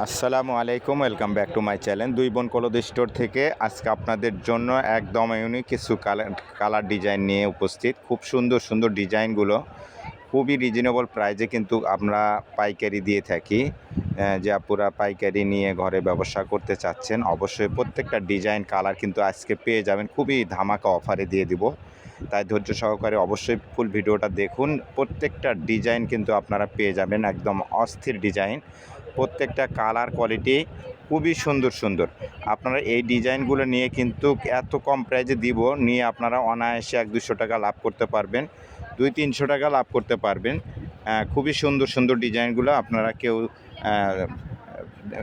আসসালামু আলাইকুম, welcome back to my channel দুই বোন কলদ স্টোর থেকে। আজকে আপনাদের জন্য একদম ইউনিক কিছু কালার ডিজাইন নিয়ে উপস্থিত। খুব সুন্দর সুন্দর ডিজাইনগুলো খুবই রিজনেবল প্রাইজে কিন্তু আমরা পাইকারি দিয়ে থাকি। যে আপুরা পাইকারি নিয়ে ঘরে ব্যবসা করতে চাচ্ছেন, অবশ্যই প্রত্যেকটা ডিজাইন কালার কিন্তু আজকে পেয়ে যাবেন, খুবই ধামাকা অফারে দিয়ে দিব। তাই ধৈর্য সহকারে অবশ্যই ফুল ভিডিওটা দেখুন। প্রত্যেকটা ডিজাইন কিন্তু আপনারা পেয়ে যাবেন, একদম অস্থির ডিজাইন। প্রত্যেকটা কালার কোয়ালিটি খুবই সুন্দর সুন্দর। আপনারা এই ডিজাইনগুলো নিয়ে কিন্তু এত কম প্রাইজে দিব, নিয়ে আপনারা অনায়াসে 100-200 টাকা লাভ করতে পারবেন, 200-300 টাকা লাভ করতে পারবেন। খুবই সুন্দর সুন্দর ডিজাইনগুলো আপনারা কেউ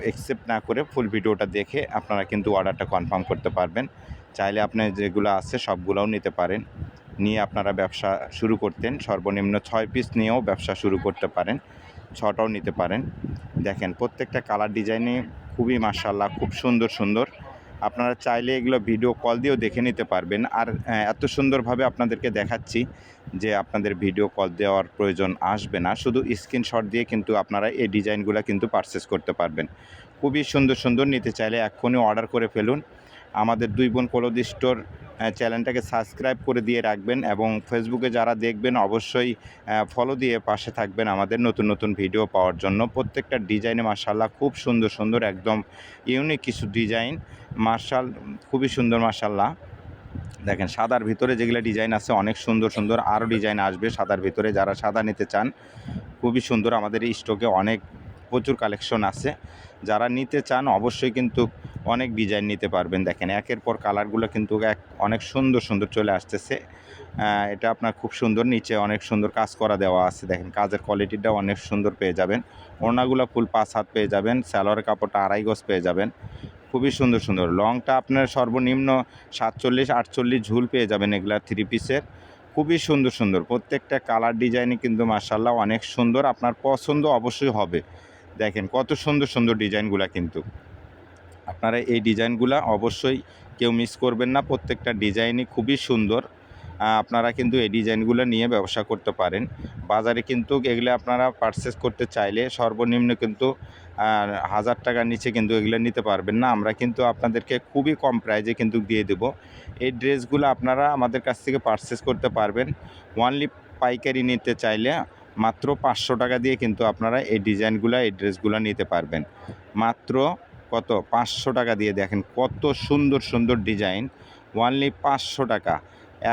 অ্যাকসেপ্ট না করে ফুল ভিডিওটা দেখে আপনারা কিন্তু অর্ডারটা কনফার্ম করতে পারবেন। চাইলে আপনি যেগুলো আছে সবগুলোও নিতে পারেন, নিয়ে আপনারা ব্যবসা শুরু করতেন। সর্বনিম্ন 6 পিস নিয়েও ব্যবসা শুরু করতে পারেন, 6টাও নিতে পারেন। দেখেন প্রত্যেকটা কালার ডিজাইনে খুবই মাশাআল্লাহ খুব সুন্দর সুন্দর। আপনারা চাইলে এগুলো ভিডিও কল দিয়েও দেখে নিতে পারবেন। আর এত সুন্দরভাবে আপনাদেরকে দেখাচ্ছি যে আপনাদের ভিডিও কল দেওয়ার প্রয়োজন আসবে না, শুধু স্ক্রিনশট দিয়ে কিন্তু আপনারা এই ডিজাইনগুলো কিন্তু পারচেস করতে পারবেন। খুবই সুন্দর সুন্দর। নিতে চাইলে এক্ষুনি অর্ডার করে ফেলুন। আমাদের দুই বোন কলদ স্টোর চ্যানেলটাকে সাবস্ক্রাইব করে দিয়ে রাখবেন, এবং ফেসবুকে যারা দেখবেন অবশ্যই ফলো দিয়ে পাশে থাকবেন আমাদের নতুন নতুন ভিডিও পাওয়ার জন্য। প্রত্যেকটা ডিজাইনে মাশাআল্লাহ খুব সুন্দর সুন্দর, একদম ইউনিক কিছু ডিজাইন। খুবই সুন্দর মাশাআল্লাহ। দেখেন সাদার ভিতরে যেগুলো ডিজাইন আছে অনেক সুন্দর সুন্দর, আরও ডিজাইন আসবে সাদার ভিতরে। যারা সাদা নিতে চান খুবই সুন্দর, আমাদের স্টকে প্রচুর কালেকশন আছে। যারা নিতে চান অবশ্যই কিন্তু অনেক ডিজাইন নিতে পারবেন। দেখেন একের পর কালারগুলো কিন্তু অনেক সুন্দর সুন্দর চলে আসতেছে। এটা আপনার খুব সুন্দর, নিচে অনেক সুন্দর কাজ করা দেওয়া আছে। দেখেন কাজের কোয়ালিটিটা অনেক সুন্দর পেয়ে যাবেন। ওড়নাগুলো ফুল 5 হাত পেয়ে যাবেন, সালোয়ারের কাপড়টা 2.5 গজ পেয়ে যাবেন। খুবই সুন্দর সুন্দর। লংটা আপনার সর্বনিম্ন 47-48 ঝুল পেয়ে যাবেন এগুলা 3 পিসের। খুবই সুন্দর সুন্দর প্রত্যেকটা কালার ডিজাইনই কিন্তু মাশাআল্লাহ অনেক সুন্দর, আপনার পছন্দ অবশ্যই হবে। দেখেন কত সুন্দর সুন্দর ডিজাইনগুলো, কিন্তু আপনারা এই ডিজাইনগুলো অবশ্যই কেউ মিস করবেন না। প্রত্যেকটা ডিজাইনই খুবই সুন্দর। আপনারা কিন্তু এই ডিজাইনগুলো নিয়ে ব্যবসা করতে পারেন। বাজারে কিন্তু এগুলো আপনারা পারচেস করতে চাইলে সর্বনিম্ন কিন্তু 1000 টাকার নিচে কিন্তু এগুলো নিতে পারবেন না। আমরা কিন্তু আপনাদেরকে খুবই কম প্রাইজে কিন্তু দিয়ে দেব। এই ড্রেসগুলো আপনারা আমাদের কাছ থেকে পারচেস করতে পারবেন। ওনলি পাইকারি নিতে চাইলে মাত্র 500 টাকা দিয়ে কিন্তু আপনারা এই ডিজাইনগুলো, এই ড্রেসগুলো নিতে পারবেন। মাত্র কত? 500 টাকা দিয়ে। দেখেন কত সুন্দর সুন্দর ডিজাইন, ওনলি 500 টাকা।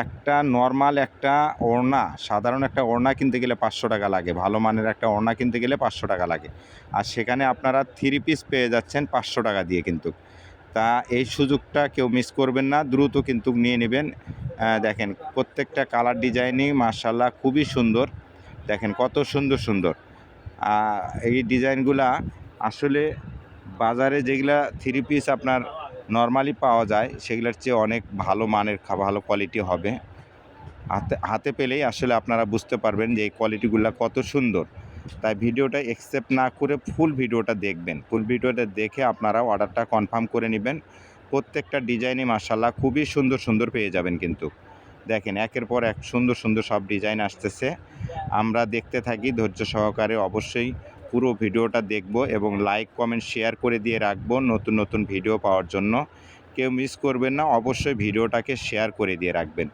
একটা নর্মাল একটা ওড়না, সাধারণ একটা ওড়না কিনতে গেলে 500 টাকা লাগে, ভালো মানের একটা ওড়না কিনতে গেলে 500 টাকা লাগে। আর সেখানে আপনারা 3 পিস পেয়ে যাচ্ছেন 500 টাকা দিয়ে কিন্তু। তা এই সুযোগটা কেউ মিস করবেন না, দ্রুত কিন্তু নিয়ে নেবেন। দেখেন প্রত্যেকটা কালার ডিজাইনই মাশাআল্লাহ খুবই সুন্দর। দেখেন কত সুন্দর সুন্দর এই ডিজাইনগুলা। আসলে বাজারে যেগুলা 3 পিস আপনার নরমালি পাওয়া যায় সেগুলোর চেয়ে অনেক ভালো মানের, ভালো কোয়ালিটি হবে। হাতে পেলেই আসলে আপনারা বুঝতে পারবেন যে এই কোয়ালিটিগুলো কত সুন্দর। তাই ভিডিওটা অ্যাকসেপ্ট না করে ফুল ভিডিওটা দেখবেন। ফুল ভিডিওটা দেখে আপনারা অর্ডারটা কনফার্ম করে নেবেন। প্রত্যেকটা ডিজাইনই মাশাআল্লাহ খুবই সুন্দর সুন্দর পেয়ে যাবেন কিন্তু। দেখেন একের পর এক সুন্দর সুন্দর সব ডিজাইন আসতেছে। আমরা দেখতে থাকি ধৈর্য সহকারে। অবশ্যই পুরো ভিডিওটা দেখব এবং লাইক কমেন্ট শেয়ার করে দিয়ে রাখবো নতুন নতুন ভিডিও পাওয়ার জন্য। কেউ মিস করবেন না, অবশ্যই ভিডিওটাকে শেয়ার করে দিয়ে রাখবেন।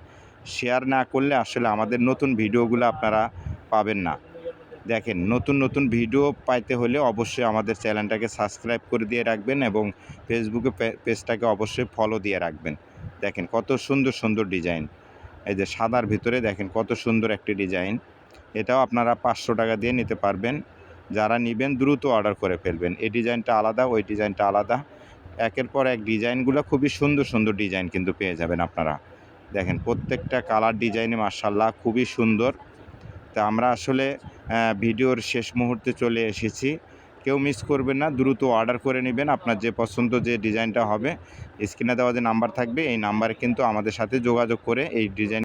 শেয়ার না করলে আসলে আমাদের নতুন ভিডিওগুলো আপনারা পাবেন না। দেখেন নতুন নতুন ভিডিও পাইতে হলে অবশ্যই আমাদের চ্যানেলটাকে সাবস্ক্রাইব করে দিয়ে রাখবেন, এবং ফেসবুকে পেজটাকে অবশ্যই ফলো দিয়ে রাখবেন। দেখেন কত সুন্দর সুন্দর ডিজাইন। এই যে সাদার ভিতরে দেখেন কত সুন্দর একটি ডিজাইন। এটাও আপনারা 500 টাকা দিয়ে নিতে পারবেন। যারা নেবেন দ্রুত অর্ডার করে ফেলবেন। এই ডিজাইনটা আলাদা, ওই ডিজাইনটা আলাদা। একের পর এক ডিজাইনগুলো খুবই সুন্দর সুন্দর ডিজাইন কিন্তু পেয়ে যাবেন আপনারা। দেখেন প্রত্যেকটা কালার ডিজাইনে মাশাআল্লাহ খুবই সুন্দর। তা আমরা আসলে ভিডিওর শেষ মুহূর্তে চলে এসেছি। কেউ মিস করবেন না, দ্রুত অর্ডার করে নেবেন। আপনার যে পছন্দ যে ডিজাইনটা হবে, স্ক্রিনে দেওয়া যে নাম্বার থাকবে এই নাম্বারে কিন্তু আমাদের সাথে যোগাযোগ করে এই ডিজাইন